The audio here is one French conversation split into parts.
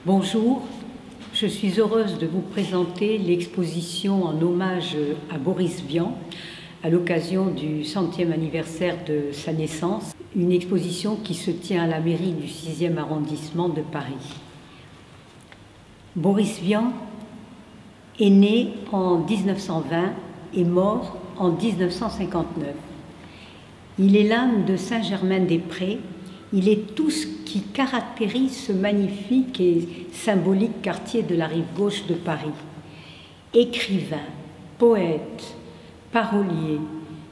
Bonjour, je suis heureuse de vous présenter l'exposition en hommage à Boris Vian à l'occasion du 100e anniversaire de sa naissance, une exposition qui se tient à la mairie du 6e arrondissement de Paris. Boris Vian est né en 1920 et mort en 1959. Il est l'âme de Saint-Germain-des-Prés. Il est tout ce qui caractérise ce magnifique et symbolique quartier de la rive gauche de Paris. Écrivain, poète, parolier,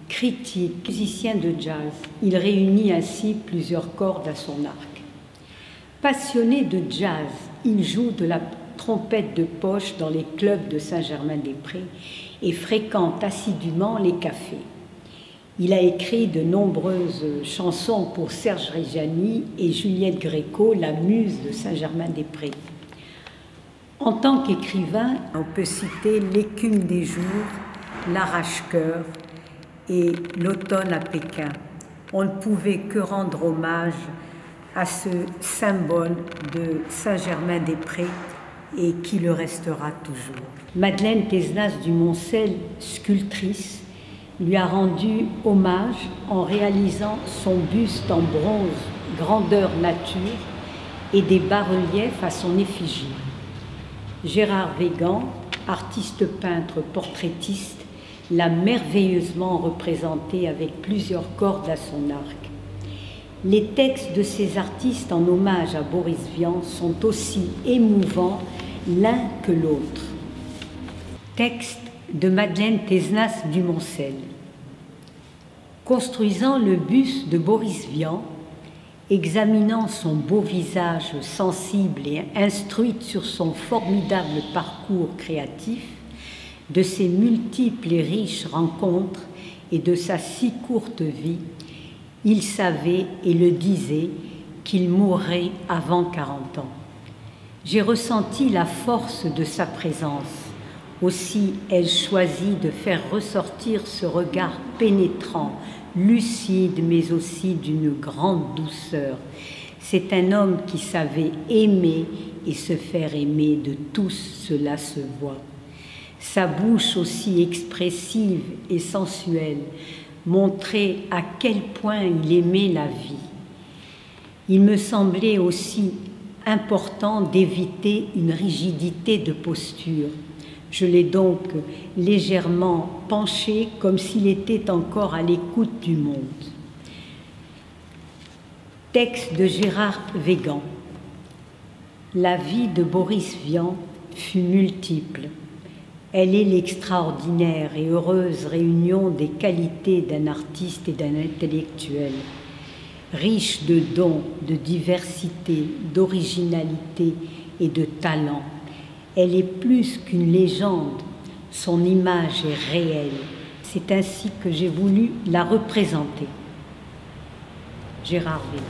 critique, musicien de jazz, il réunit ainsi plusieurs cordes à son arc. Passionné de jazz, il joue de la trompette de poche dans les clubs de Saint-Germain-des-Prés et fréquente assidûment les cafés. Il a écrit de nombreuses chansons pour Serge Reggiani et Juliette Gréco, la muse de Saint-Germain-des-Prés. En tant qu'écrivain, on peut citer L'écume des jours, L'arrache-cœur et L'automne à Pékin. On ne pouvait que rendre hommage à ce symbole de Saint-Germain-des-Prés et qui le restera toujours. Madeleine Thésnas du Moncel, sculptrice, lui a rendu hommage en réalisant son buste en bronze grandeur nature et des bas-reliefs à son effigie. Gérard Végan, artiste peintre portraitiste, l'a merveilleusement représenté avec plusieurs cordes à son arc. Les textes de ces artistes en hommage à Boris Vian sont aussi émouvants l'un que l'autre. Texte de Madeleine Thésnas du Moncel. Construisant le buste de Boris Vian, examinant son beau visage sensible et instruite sur son formidable parcours créatif, de ses multiples et riches rencontres et de sa si courte vie, il savait et le disait qu'il mourrait avant 40 ans. J'ai ressenti la force de sa présence. Aussi ai-je choisi de faire ressortir ce regard pénétrant, lucide, mais aussi d'une grande douceur. C'est un homme qui savait aimer et se faire aimer, de tous cela se voit. Sa bouche aussi expressive et sensuelle montrait à quel point il aimait la vie. Il me semblait aussi important d'éviter une rigidité de posture. Je l'ai donc légèrement penché comme s'il était encore à l'écoute du monde. Texte de Gérard Végan. La vie de Boris Vian fut multiple. Elle est l'extraordinaire et heureuse réunion des qualités d'un artiste et d'un intellectuel, riche de dons, de diversité, d'originalité et de talent. Elle est plus qu'une légende, son image est réelle. C'est ainsi que j'ai voulu la représenter. Gérard Végan.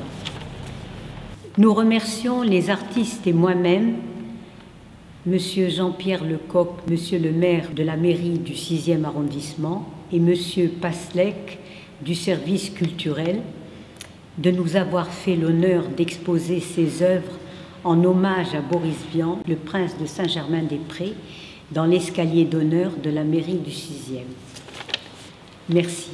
Nous remercions les artistes et moi-même, Monsieur Jean-Pierre Lecoq, Monsieur le maire de la mairie du 6e arrondissement et Monsieur Passlec du service culturel, de nous avoir fait l'honneur d'exposer ces œuvres en hommage à Boris Vian, le prince de Saint-Germain-des-Prés, dans l'escalier d'honneur de la mairie du 6e. Merci.